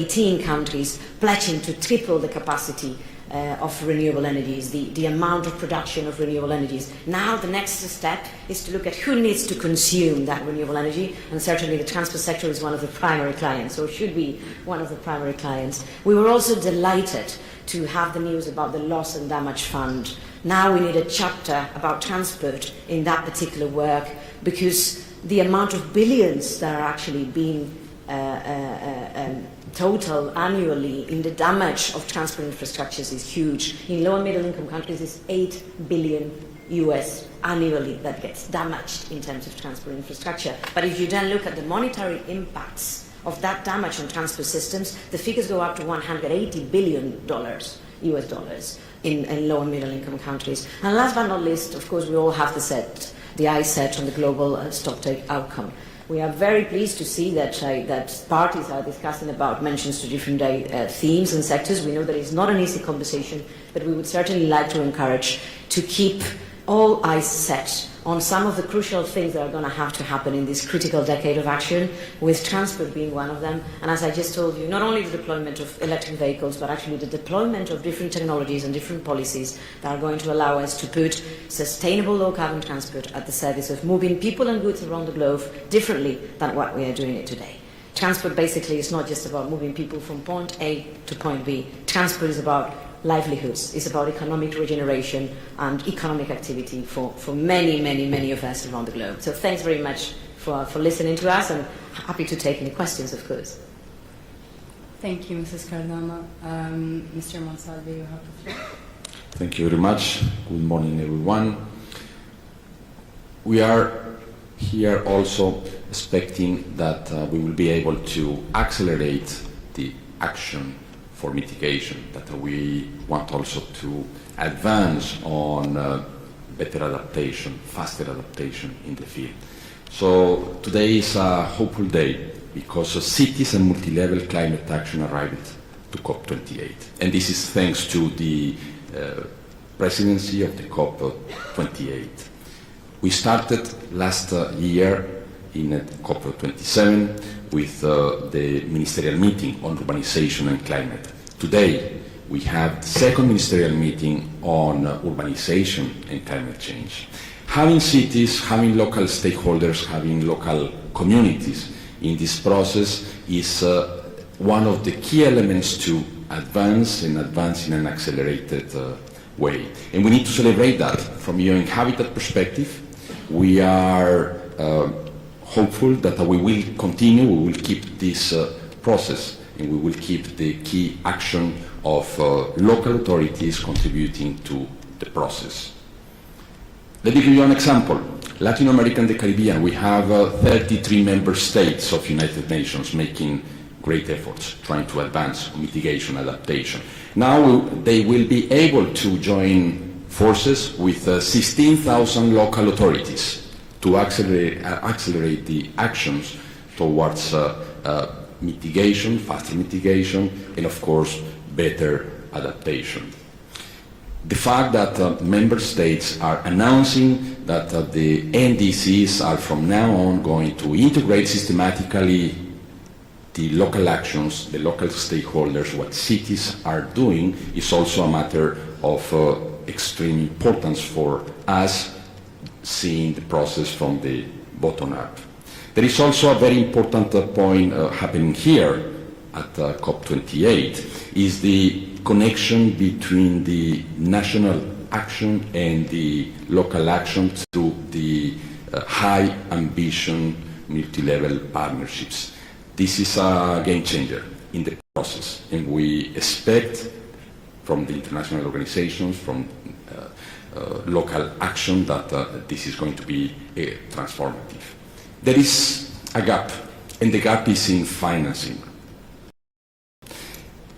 18 countries pledging to triple the capacity of renewable energies, the amount of production of renewable energies. Now the next step is to look at who needs to consume that renewable energy, and certainly the transport sector is one of the primary clients, or should be one of the primary clients. We were also delighted to have the news about the loss and damage fund. Now we need a chapter about transport in that particular work, because the amount of billions that are actually being total annually in the damage of transport infrastructures is huge. In low and middle income countries, it's $8 billion US annually that gets damaged in terms of transport infrastructure. But if you then look at the monetary impacts of that damage on transport systems, the figures go up to $180 billion US dollars in low and middle income countries. And last but not least, of course, we all have the eyes set on the global stocktake outcome. We are very pleased to see that parties are discussing about mentions to different themes and sectors. We know that it's not an easy conversation, but we would certainly like to encourage to keep all eyes set on some of the crucial things that are going to have to happen in this critical decade of action, with transport being one of them. And as I just told you, not only the deployment of electric vehicles, but actually the deployment of different technologies and different policies that are going to allow us to put sustainable low-carbon transport at the service of moving people and goods around the globe differently than what we are doing it today. Transport basically is not just about moving people from point A to point B. Transport is about livelihoods. It's about economic regeneration and economic activity for many, many, many of us around the globe. So thanks very much for listening to us, and happy to take any questions, of course. Thank you, Mrs. Cardama. Mr. Monsalve, you have the floor. Thank you very much. Good morning, everyone. We are here also expecting that we will be able to accelerate the action for mitigation, that we want also to advance on better adaptation, faster adaptation in the field. So today is a hopeful day because cities and multi-level climate action arrived to COP28. And this is thanks to the presidency of the COP28. We started last year in COP27 with the ministerial meeting on urbanization and climate. Today, we have the second ministerial meeting on urbanization and climate change. Having cities, having local stakeholders, having local communities in this process is one of the key elements to advance in an accelerated way. And we need to celebrate that. From UN Habitat perspective, we are hopeful that we will continue, we will keep this process, and we will keep the key action of local authorities contributing to the process. Let me give you an example. Latin America and the Caribbean, we have 33 member states of United Nations making great efforts, trying to advance mitigation, adaptation. Now they will be able to join forces with 16,000 local authorities to accelerate the actions towards mitigation, faster mitigation, and of course, better adaptation. The fact that member states are announcing that the NDCs are from now on going to integrate systematically the local actions, the local stakeholders, what cities are doing, is also a matter of extreme importance for us, seeing the process from the bottom up. There is also a very important point happening here at COP28, is the connection between the national action and the local action through the high ambition multi-level partnerships. This is a game changer in the process, and we expect from the international organizations, from local action, that this is going to be transformative. There is a gap, and the gap is in financing.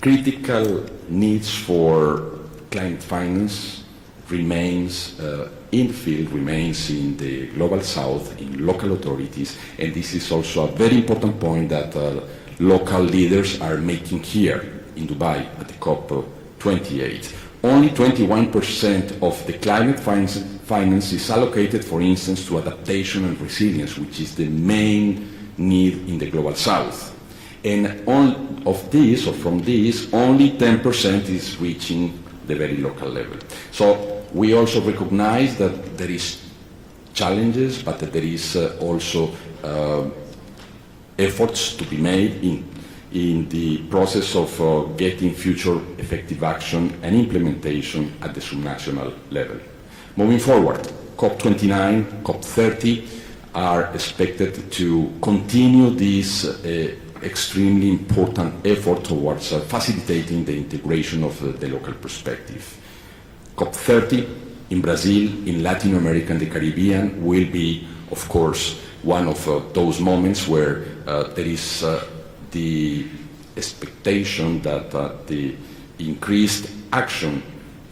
Critical needs for climate finance remains in the field, remains in the global south, in local authorities, and this is also a very important point that local leaders are making here in Dubai at the COP28. Only 21% of the climate finance is allocated, for instance, to adaptation and resilience, which is the main need in the global south. And of this, or from this, only 10% is reaching the very local level. So we also recognize that there is challenges, but that there is also efforts to be made in the process of getting future effective action and implementation at the subnational level. Moving forward, COP29, COP30 are expected to continue this extremely important effort towards facilitating the integration of the local perspective. COP30 in Brazil, in Latin America and the Caribbean will be, of course, one of those moments where there is the expectation that the increased action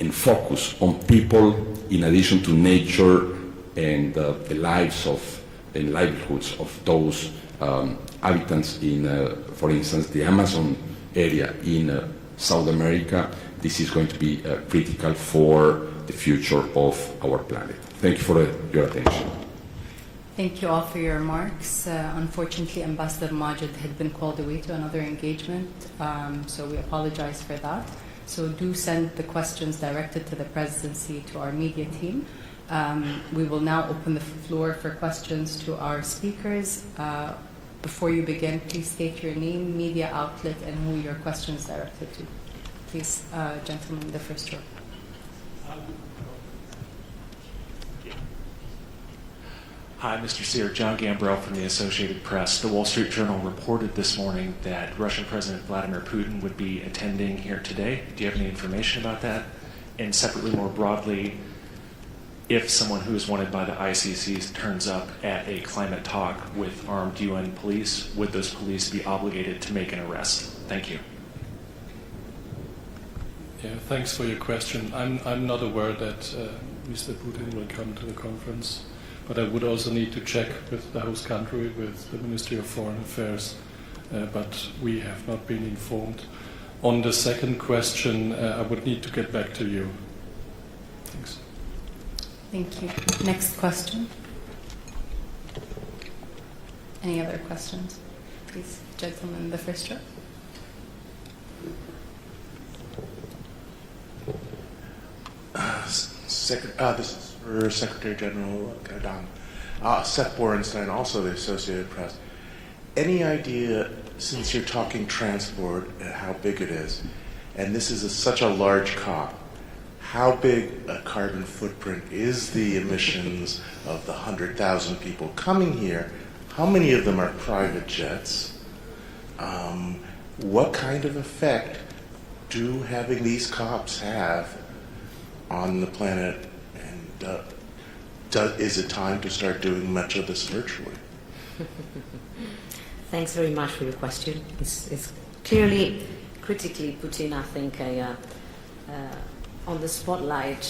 and focus on people in addition to nature and the lives of and livelihoods of those habitants in, for instance, the Amazon area in South America. This is going to be critical for the future of our planet. Thank you for your attention. Thank you all for your remarks. Unfortunately, Ambassador Majid had been called away to another engagement, so we apologize for that. So do send the questions directed to the presidency to our media team. We will now open the floor for questions to our speakers. Before you begin, please state your name, media outlet, and who your question is directed to. Please, gentlemen, in the first row. Hi, Mr. Sear. John Gambrell from the Associated Press. The Wall Street Journal reported this morning that Russian President Vladimir Putin would be attending here today. Do you have any information about that? And separately, more broadly, if someone who is wanted by the ICC turns up at a climate talk with armed UN police, would those police be obligated to make an arrest? Thank you. Yeah, thanks for your question. I'm not aware that Mr. Putin will come to the conference. But I would also need to check with the host country, with the Ministry of Foreign Affairs, but we have not been informed. On the second question, I would need to get back to you. Thanks. Thank you. Next question. Any other questions? Please, gentlemen in the first row. This is for Secretary General Gadam. Seth Borenstein, also the Associated Press. Any idea, since you're talking transport, how big it is, and this is such a large COP, how big a carbon footprint is the emissions of the 100,000 people coming here? How many of them are private jets? What kind of effect do having these COPs have on the planet, and is it time to start doing much of this virtually? Thanks very much for your question. It's clearly, critically putting, I think, on the spotlight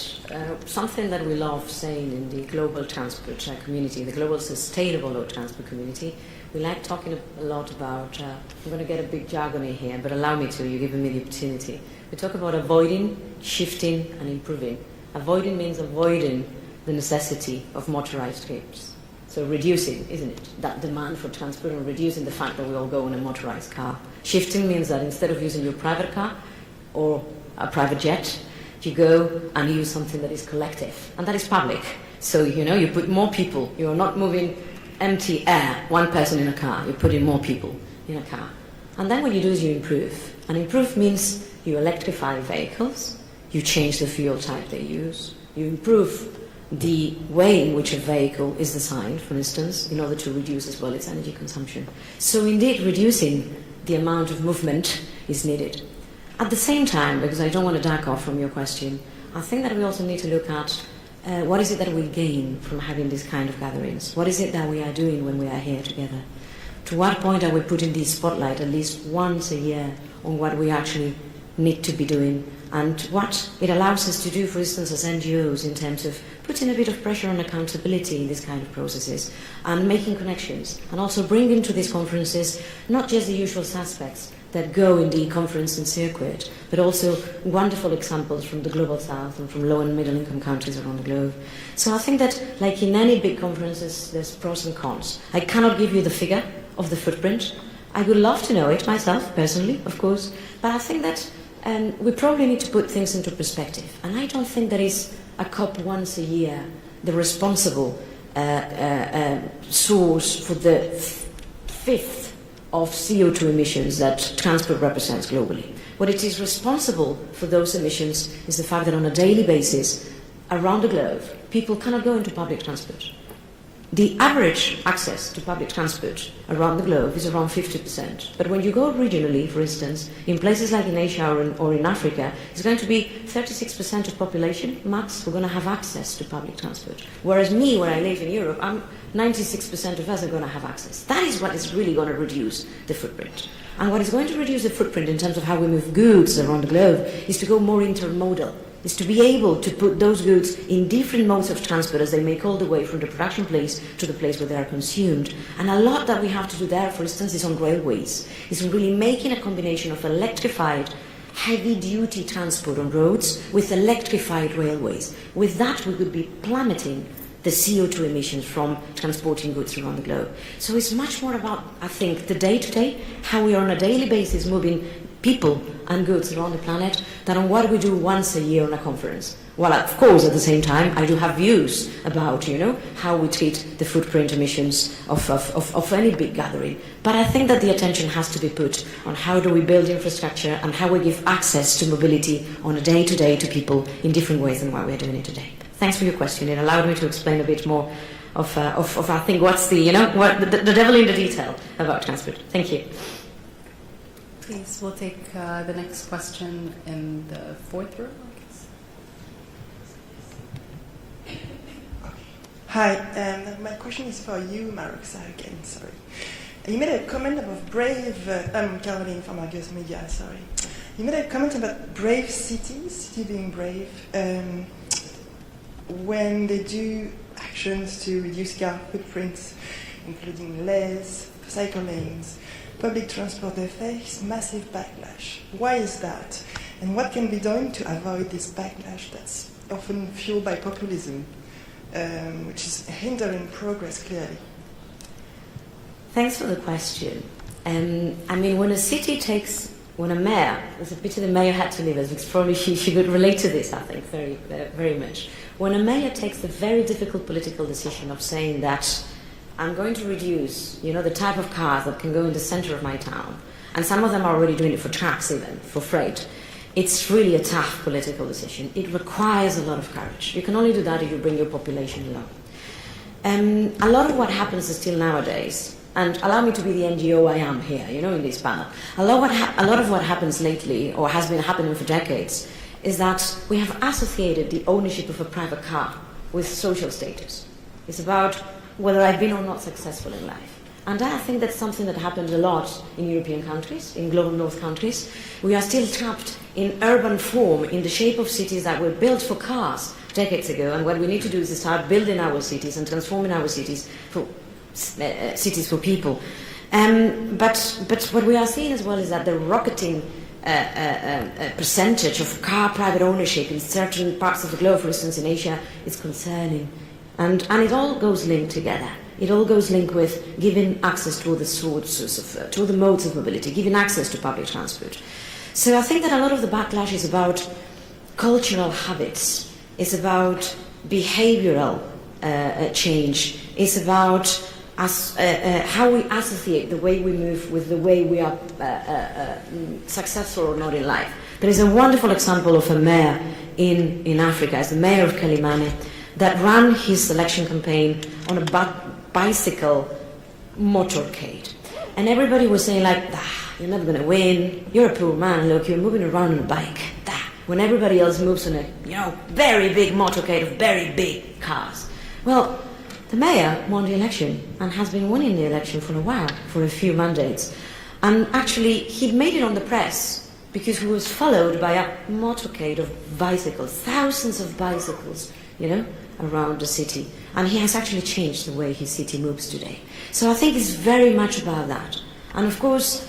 something that we love saying in the global transport community, the global sustainable road transport community. We like talking a lot about, I'm going to get a bit jargony here, but allow me to, you're giving me the opportunity. We talk about avoiding, shifting, and improving. Avoiding means avoiding the necessity of motorized trips. So reducing, isn't it, that demand for transport, and reducing the fact that we all go in a motorized car. Shifting means that instead of using your private car or a private jet, you go and use something that is collective, and that is public. So, you put more people. You're not moving empty air, one person in a car. You're putting more people in a car. And then what you do is you improve. And improve means you electrify vehicles, you change the fuel type they use, you improve the way in which a vehicle is designed, for instance, in order to reduce as well its energy consumption. So indeed, reducing the amount of movement is needed. At the same time, because I don't want to duck off from your question, I think that we also need to look at what is it that we gain from having these kind of gatherings? What is it that we are doing when we are here together? To what point are we putting the spotlight at least once a year on what we actually need to be doing, and what it allows us to do, for instance, as NGOs, in terms of putting a bit of pressure on accountability in these kind of processes, and making connections, and also bringing to these conferences not just the usual suspects that go in the conference and circuit, but also wonderful examples from the Global South and from low and middle income countries around the globe. So I think that, like in any big conferences, there's pros and cons. I cannot give you the figure of the footprint, I would love to know it myself, personally, of course, but I think that we probably need to put things into perspective. And I don't think there is a COP once a year the responsible source for the fifth of CO2 emissions that transport represents globally. What it is responsible for those emissions is the fact that on a daily basis, around the globe, people cannot go into public transport. The average access to public transport around the globe is around 50%. But when you go regionally, for instance, in places like in Asia or in Africa, it's going to be 36% of population, max, who are going to have access to public transport. Whereas me, where I live in Europe, 96% of us are going to have access. That is what is really going to reduce the footprint. And what is going to reduce the footprint in terms of how we move goods around the globe is to go more intermodal, is to be able to put those goods in different modes of transport as they make all the way from the production place to the place where they are consumed. And a lot that we have to do there, for instance, is on railways, is really making a combination of electrified heavy-duty transport on roads with electrified railways. With that, we could be plummeting the CO2 emissions from transporting goods around the globe. So it's much more about, I think, the day-to-day, how we are on a daily basis moving people and goods around the planet, than on what we do once a year on a conference. Well, of course, at the same time, I do have views about, how we treat the footprint emissions of any big gathering. But I think that the attention has to be put on how do we build infrastructure and how we give access to mobility on a day-to-day to people in different ways than what we're doing it today. Thanks for your question. It allowed me to explain a bit more of I think, what's the devil in the detail about transport. Thank you. Please, we'll take the next question in the fourth row, I guess. Hi, my question is for you, Maroxa, again, sorry. You made a comment about brave, Caroline from Argus Media, sorry. You made a comment about brave cities, city being brave, when they do actions to reduce car footprints, including less cycle lanes, public transport, they face massive backlash. Why is that? And what can be done to avoid this backlash that's often fueled by populism, which is hindering progress clearly? Thanks for the question. When a mayor, there's a pity the mayor had to leave us, because probably she could relate to this, I think, very, very much. When a mayor takes the very difficult political decision of saying that I'm going to reduce, the type of cars that can go in the center of my town, and some of them are already doing it for trucks even, for freight, it's really a tough political decision. It requires a lot of courage. You can only do that if you bring your population along. A lot of what happens still nowadays, and allow me to be the NGO I am here, in this panel, a lot of what happens lately, or has been happening for decades, is that we have associated the ownership of a private car with social status. It's about whether I've been or not successful in life. And I think that's something that happens a lot in European countries, in global north countries. We are still trapped in urban form, in the shape of cities that were built for cars decades ago, and what we need to do is to start building our cities and transforming our cities for people. But what we are seeing as well is that the rocketing percentage of car private ownership in certain parts of the globe, for instance in Asia, is concerning. And it all goes linked together. It all goes linked with giving access to all the to all the modes of mobility, giving access to public transport. So I think that a lot of the backlash is about cultural habits. It's about behavioral change. It's about how we associate the way we move with the way we are successful or not in life. There is a wonderful example of a mayor in Africa, as the mayor of Kelimane, that ran his election campaign on a bicycle motorcade. And everybody was saying you're never going to win, you're a poor man, look, you're moving around on a bike. When everybody else moves on a very big motorcade of very big cars. Well, the mayor won the election and has been winning the election for a while, for a few mandates. And actually, he made it on the press because he was followed by a motorcade of bicycles, thousands of bicycles, around the city. And he has actually changed the way his city moves today. So I think it's very much about that. And of course,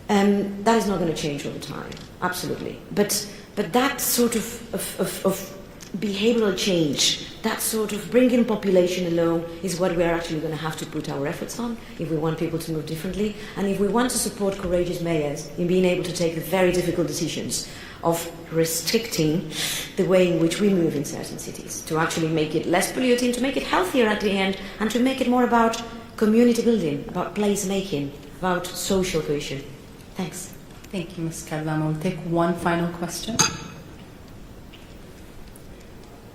that is not going to change over time, absolutely. But that sort of behavioral change, that sort of bringing population along is what we're actually going to have to put our efforts on if we want people to move differently, and if we want to support courageous mayors in being able to take the very difficult decisions of restricting the way in which we move in certain cities, to actually make it less polluting, to make it healthier at the end, and to make it more about community building, about place making, about social cohesion. Thanks. Thank you, Ms. Kallama. We'll take one final question.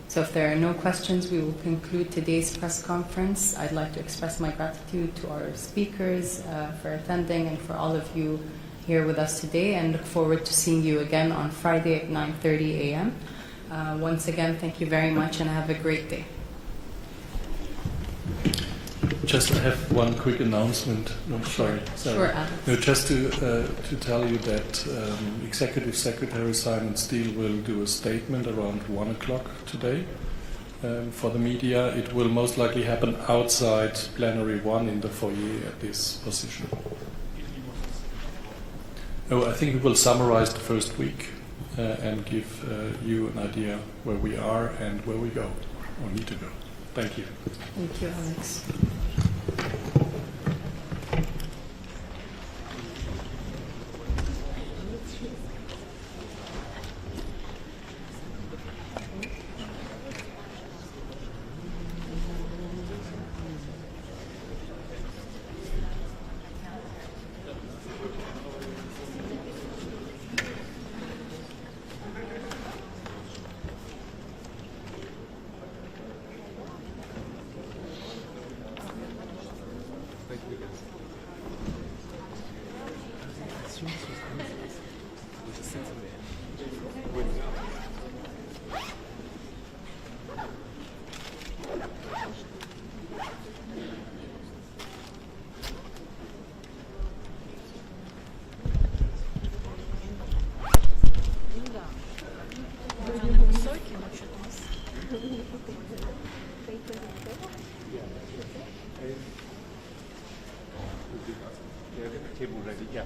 So if there are no questions, we will conclude today's press conference. I'd like to express my gratitude to our speakers for attending and for all of you here with us today, and look forward to seeing you again on Friday at 9:30 a.m. Once again, thank you very much and have a great day. Just I have one quick announcement. No, sorry. Sure, Alex. No, just to tell you that Executive Secretary Simon Steele will do a statement around 1 o'clock today for the media. It will most likely happen outside Plenary 1 in the foyer at this position. Oh, I think we will summarize the first week and give you an idea where we are and where we go or need to go. Thank you. Thank you, Alex. Table ready, yeah.